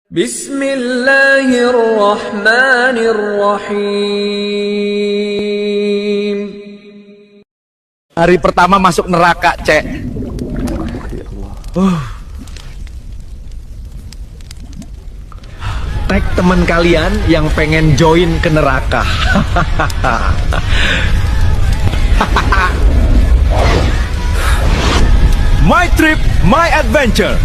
Bismillahirrahmanirrahim. Hari pertama masuk neraka, Cek. Tag teman kalian yang pengen join ke neraka. My trip, my adventure.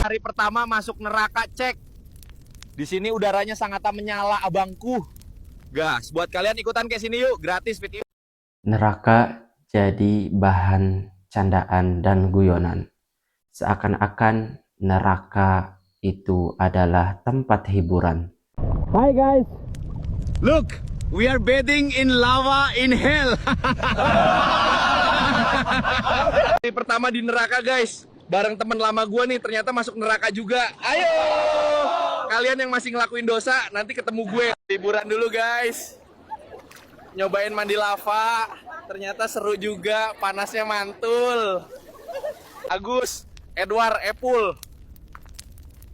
Hari pertama masuk neraka, cek. Di sini udaranya sangat menyala, abangku. Gas, buat kalian ikutan ke sini yuk, gratis video. Neraka jadi bahan candaan dan guyonan. Seakan-akan neraka itu adalah tempat hiburan. Hi guys. Look, we are bathing in lava in hell. Hari pertama di neraka, guys. Bareng teman lama gua nih, ternyata masuk neraka juga. Ayo. Kalian yang masih ngelakuin dosa, nanti ketemu gue. Hiburan dulu, guys. Nyobain mandi lava. Ternyata seru juga, panasnya mantul. Agus, Edward, Epul.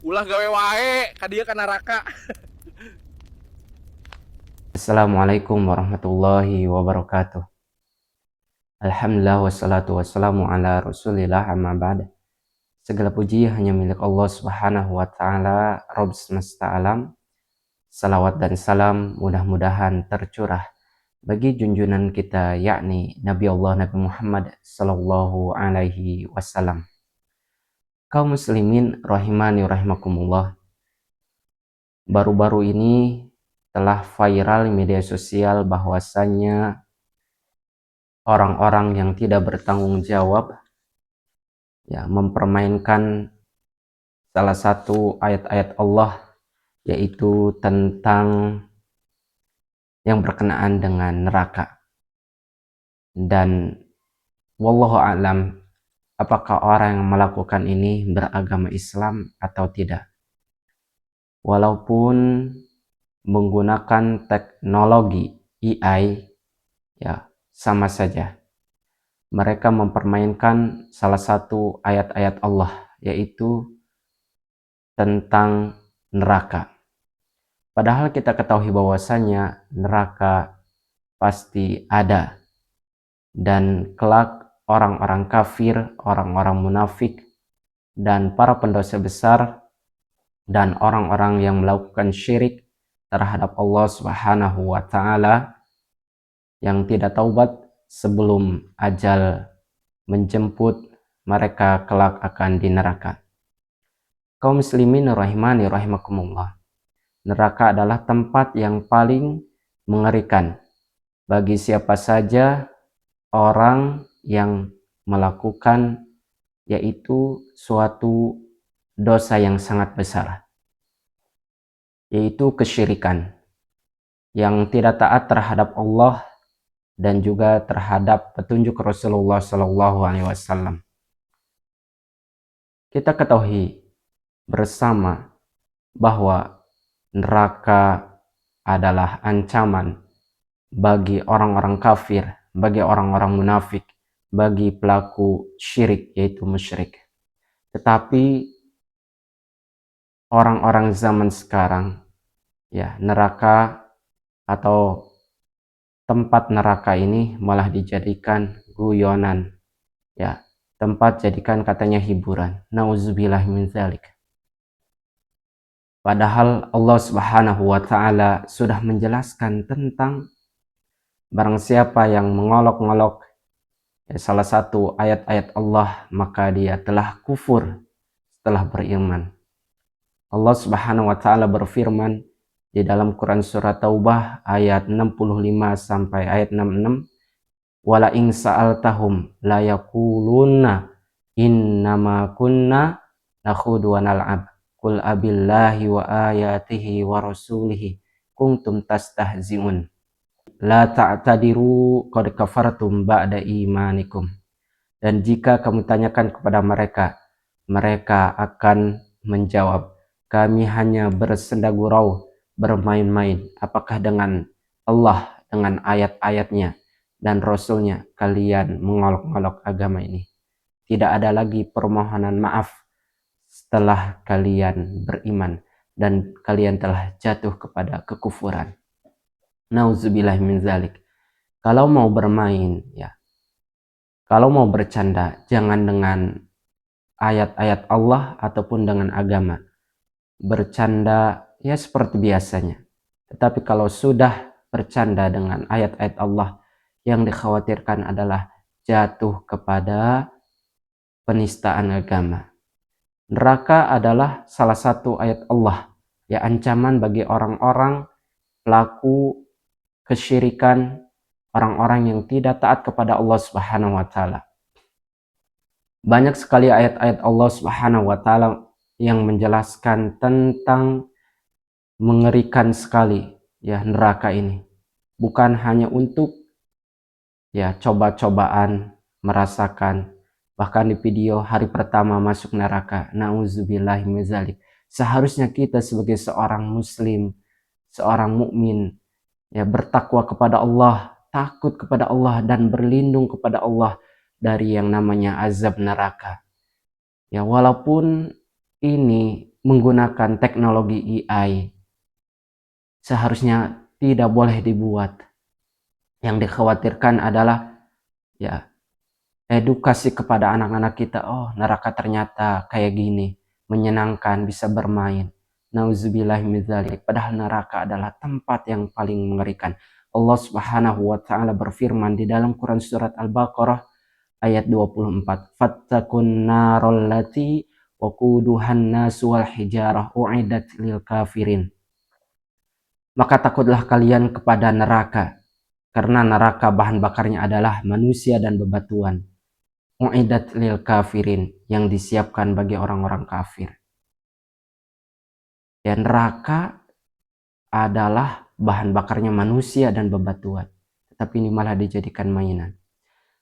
Ulah gawe wae, kadia ka neraka. Assalamualaikum warahmatullahi wabarakatuh. Alhamdulillah wassalatu wassalamu ala rasulillah amma ba'da. Segala puji hanya milik Allah subhanahu wa ta'ala, Rabb semesta alam. Salawat dan salam mudah-mudahan tercurah bagi junjungan kita, yakni Nabi Allah Nabi Muhammad sallallahu alaihi wasallam. Kaum muslimin rahimani rahimakumullah. Baru-baru ini telah viral di media sosial bahwasannya orang-orang yang tidak bertanggung jawab mempermainkan salah satu ayat-ayat Allah, yaitu tentang yang berkenaan dengan neraka. Dan wallahu a'lam, apakah orang yang melakukan ini beragama Islam atau tidak. Walaupun menggunakan teknologi AI, sama saja. Mereka mempermainkan salah satu ayat-ayat Allah, yaitu tentang neraka. Padahal kita ketahui bahwasanya neraka pasti ada. Dan kelak orang-orang kafir, orang-orang munafik, dan para pendosa besar, dan orang-orang yang melakukan syirik terhadap Allah Subhanahu wa ta'ala, yang tidak taubat sebelum ajal menjemput, mereka kelak akan di neraka. Kaum muslimin rahimani rahimakumullah. Neraka adalah tempat yang paling mengerikan bagi siapa saja orang yang melakukan, yaitu suatu dosa yang sangat besar, yaitu kesyirikan, yang tidak taat terhadap Allah dan juga terhadap petunjuk Rasulullah SAW. Kita ketahui bersama bahwa neraka adalah ancaman bagi orang-orang kafir, bagi orang-orang munafik, bagi pelaku syirik, yaitu musyrik. Tetapi orang-orang zaman sekarang, neraka atau tempat neraka ini malah dijadikan guyonan, tempat jadikan katanya hiburan. Nauzubillah min dzalik. Padahal Allah Subhanahu wa ta'ala sudah menjelaskan tentang barang siapa yang mengolok-ngolok salah satu ayat-ayat Allah, maka dia telah kufur setelah beriman. Allah Subhanahu wa ta'ala berfirman di dalam Quran surat Taubah ayat 65 sampai ayat 66, wala in sa'altahum la yaquluna innama kunna nakhudu wa nal'ab qul abillahi wa ayatihi wa rasulihi kuntum tastahzi'un la ta'tadiru qad kafartum ba'da imanikum. Dan jika kamu tanyakan kepada mereka, mereka akan menjawab, kami hanya bersenda gurau, bermain-main. Apakah dengan Allah, dengan ayat-ayatnya dan Rasulnya kalian mengolok-ngolok agama ini? tidak ada lagi permohonan maaf setelah kalian beriman dan kalian telah jatuh kepada kekufuran. Nauzubillah min zalik. Kalau mau bermain, ya, kalau mau bercanda, jangan dengan ayat-ayat Allah ataupun dengan agama. Bercanda ya seperti biasanya. Tetapi kalau sudah bercanda dengan ayat-ayat Allah, yang dikhawatirkan adalah jatuh kepada penistaan agama. Neraka adalah salah satu ayat Allah, ya, ancaman bagi orang-orang pelaku kesyirikan, orang-orang yang tidak taat kepada Allah Subhanahu wa taala. Banyak sekali ayat-ayat Allah Subhanahu wa taala yang menjelaskan tentang mengerikan sekali ya neraka ini. Bukan hanya untuk ya coba-cobaan merasakan, bahkan di video hari pertama masuk neraka, nauzubillahi min dzalik. Seharusnya kita sebagai seorang muslim, seorang mukmin, ya, bertakwa kepada Allah, takut kepada Allah dan berlindung kepada Allah dari yang namanya azab neraka. Ya, walaupun ini menggunakan teknologi AI, seharusnya tidak boleh dibuat. Yang dikhawatirkan adalah ya edukasi kepada anak-anak kita. Oh, neraka ternyata kayak gini, menyenangkan, bisa bermain. Nauzubillahi min dzalik. Padahal neraka adalah tempat yang paling mengerikan. Allah Subhanahu wa taala berfirman di dalam Quran surat Al-Baqarah ayat 24. Fattaqun narol lati waquduhan nasu wal hijarah u'idat lil kafirin. Maka takutlah kalian kepada neraka, karena neraka bahan bakarnya adalah manusia dan bebatuan. U'idat lil kafirin, yang disiapkan bagi orang-orang kafir. Ya, neraka adalah bahan bakarnya manusia dan bebatuan, tetapi ini malah dijadikan mainan.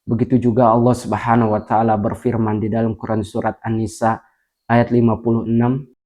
Begitu juga Allah Subhanahu wa taala berfirman di dalam Quran surat An-Nisa ayat 56,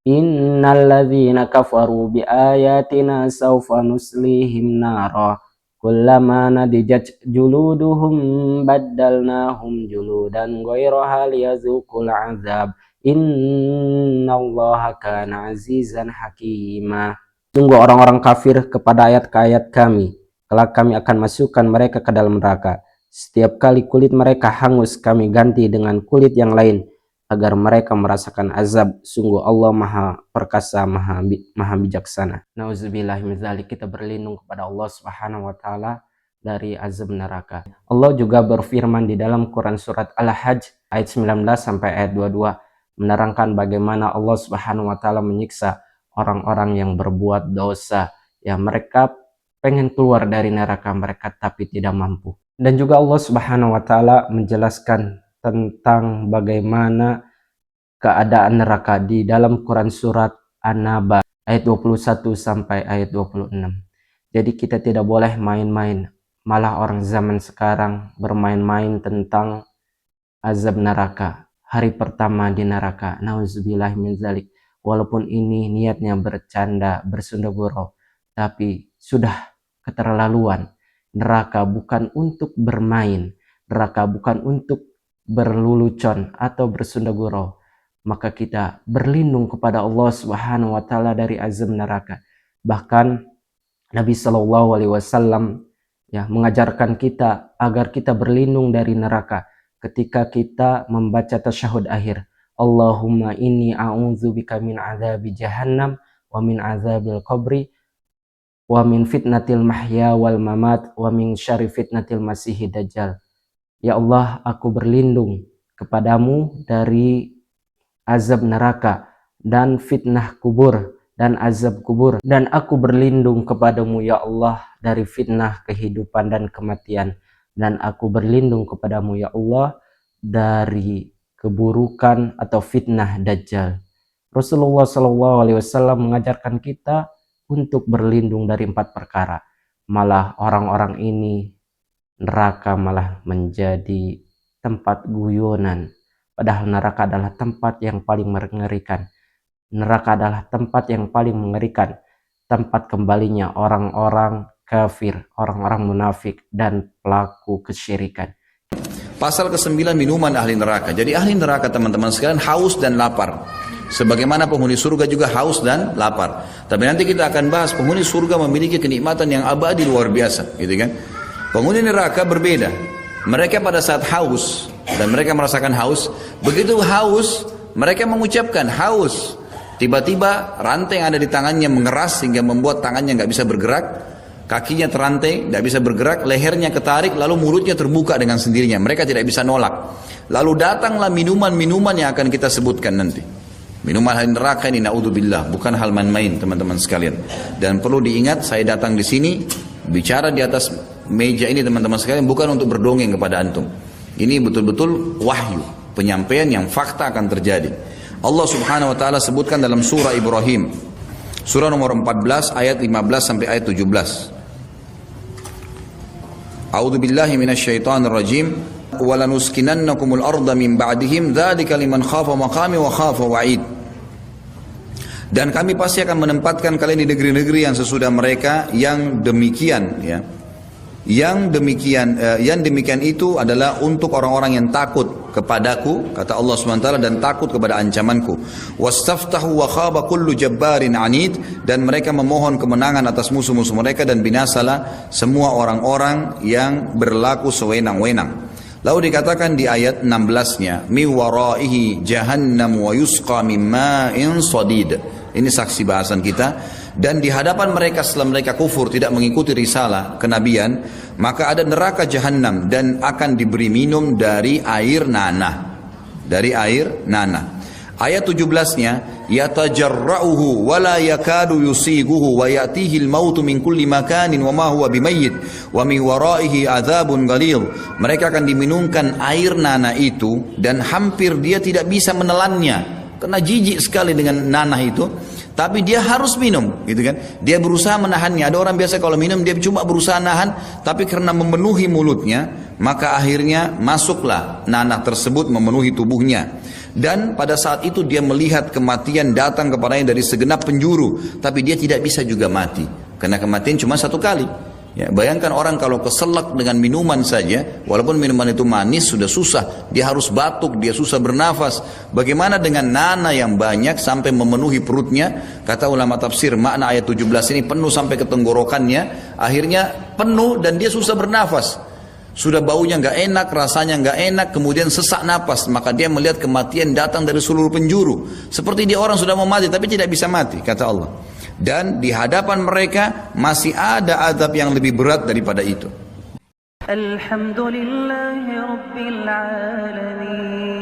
Innal ladzina kafaru bi ayatina sawfa nuslihim nara kullama nadijat juluduhum baddalnahum juludan ghairaha liyazuqul azab innallaha kana azizan hakima. Sungguh orang-orang kafir kepada ayat-ayat kami, kelak kami akan masukkan mereka ke dalam neraka. Setiap kali kulit mereka hangus, kami ganti dengan kulit yang lain agar mereka merasakan azab. Sungguh Allah Maha Perkasa, Maha Bijaksana. Nauzubillahi min dzalik. Kita berlindung kepada Allah Subhanahu wa taala dari azab neraka. Allah juga berfirman di dalam Quran surat Al-Hajj ayat 19 sampai ayat 22 menerangkan bagaimana Allah Subhanahu wa taala menyiksa orang-orang yang berbuat dosa. Ya, mereka pengen keluar dari neraka mereka tapi tidak mampu. Dan juga Allah Subhanahu wa taala menjelaskan tentang bagaimana keadaan neraka di dalam Quran surat An-Naba ayat 21 sampai ayat 26. Jadi kita tidak boleh main-main. Malah orang zaman sekarang bermain-main tentang azab neraka. Hari pertama di neraka. Nauzubillahi min dzalik. Walaupun ini niatnya bercanda, bersunda gurau, tapi sudah keterlaluan. Neraka bukan untuk bermain, neraka bukan untuk berlulucon atau bersunda gurau. Maka kita berlindung kepada Allah Subhanahu wa taala dari azab neraka. Bahkan Nabi Shallallahu alaihi wasallam ya mengajarkan kita agar kita berlindung dari neraka ketika kita membaca tasyahud akhir. Allahumma inni a'udzubika min azabi jahannam wa min azabil qabri wa min fitnatil mahya wal mamat wa min syarri fitnatil masihid dajjal. Ya Allah, aku berlindung kepadamu dari azab neraka dan fitnah kubur dan azab kubur, dan aku berlindung kepadamu ya Allah dari fitnah kehidupan dan kematian, dan aku berlindung kepadamu ya Allah dari keburukan atau fitnah dajjal. Rasulullah SAW mengajarkan kita untuk berlindung dari 4 perkara. Malah orang-orang ini neraka malah menjadi tempat guyonan. Padahal neraka adalah tempat yang paling mengerikan. Neraka adalah tempat yang paling mengerikan. Tempat kembalinya orang-orang kafir, orang-orang munafik dan pelaku kesyirikan. Pasal ke-9 minuman ahli neraka. Jadi ahli neraka teman-teman sekalian haus dan lapar. Sebagaimana penghuni surga juga haus dan lapar. Tapi nanti kita akan bahas penghuni surga memiliki kenikmatan yang abadi luar biasa, gitu kan? Penghuni neraka berbeda. Mereka pada saat haus dan mereka merasakan haus, begitu haus mereka mengucapkan haus. Tiba-tiba rantai yang ada di tangannya mengeras sehingga membuat tangannya nggak bisa bergerak, kakinya terrantai, nggak bisa bergerak, lehernya ketarik, lalu mulutnya terbuka dengan sendirinya. Mereka tidak bisa nolak. Lalu datanglah minuman-minuman yang akan kita sebutkan nanti. Minuman ahli neraka ini naudzubillah, bukan hal main-main teman-teman sekalian. Dan perlu diingat, saya datang di sini bicara di atas meja ini teman-teman sekalian bukan untuk berdongeng kepada antum. Ini betul-betul wahyu, penyampaian yang fakta akan terjadi. Allah Subhanahu wa taala sebutkan dalam surah Ibrahim, surah nomor 14 ayat 15 sampai ayat 17. A'udzu billahi minasyaitonir rajim. وَلَنُسْكِنَنَّكُمُ الْأَرْضَ مِنْ بَعْدِهِمْ ذَلِكَ لِمَنْ خَافَ مَقَامِ وَخَافَ وَعِيدٍ. Dan kami pasti akan menempatkan kalian di negeri-negeri yang sesudah mereka yang demikian, ya. Yang demikian itu adalah untuk orang-orang yang takut kepadaku, kata Allah SWT, dan takut kepada ancamanku. Wastaftahu wa khaba kullu jabbarin anid, dan mereka memohon kemenangan atas musuh-musuh mereka, dan binasalah semua orang-orang yang berlaku sewenang-wenang. Lalu dikatakan di ayat 16-nya, mi waraihi jahannam wa yusqa min ma'in sadid. Ini saksi bahasan kita. Dan di hadapan mereka setelah mereka kufur tidak mengikuti risalah kenabian, maka ada neraka jahannam dan akan diberi minum dari air nanah. Dari air nanah. Ayat 17-nya, yatajarra'uhu wa la yakadu yusiguhu wa ya'tihi al-mautu min kulli makanin wa ma huwa bimayyit wa min waraihi adzabun ghalidh. Mereka akan diminumkan air nanah itu dan hampir dia tidak bisa menelannya karena jijik sekali dengan nanah itu, tapi dia harus minum, gitu kan? Dia berusaha menahannya. Ada orang biasa kalau minum dia cuma berusaha nahan, tapi karena memenuhi mulutnya, maka akhirnya masuklah nanah tersebut memenuhi tubuhnya. Dan pada saat itu dia melihat kematian datang kepadanya dari segenap penjuru, tapi dia tidak bisa juga mati karena kematian cuma satu kali. Ya, bayangkan orang kalau keselak dengan minuman saja, walaupun minuman itu manis sudah susah, dia harus batuk, dia susah bernafas. Bagaimana dengan nanah yang banyak sampai memenuhi perutnya? Kata ulama tafsir, makna ayat 17 ini penuh sampai ke tenggorokannya, akhirnya penuh dan dia susah bernafas. Sudah baunya nggak enak, rasanya nggak enak, kemudian sesak napas, maka dia melihat kematian datang dari seluruh penjuru. Seperti dia orang sudah mau mati tapi tidak bisa mati, kata Allah. Dan di hadapan mereka masih ada azab yang lebih berat daripada itu. Alhamdulillahi Rabbil Alamin.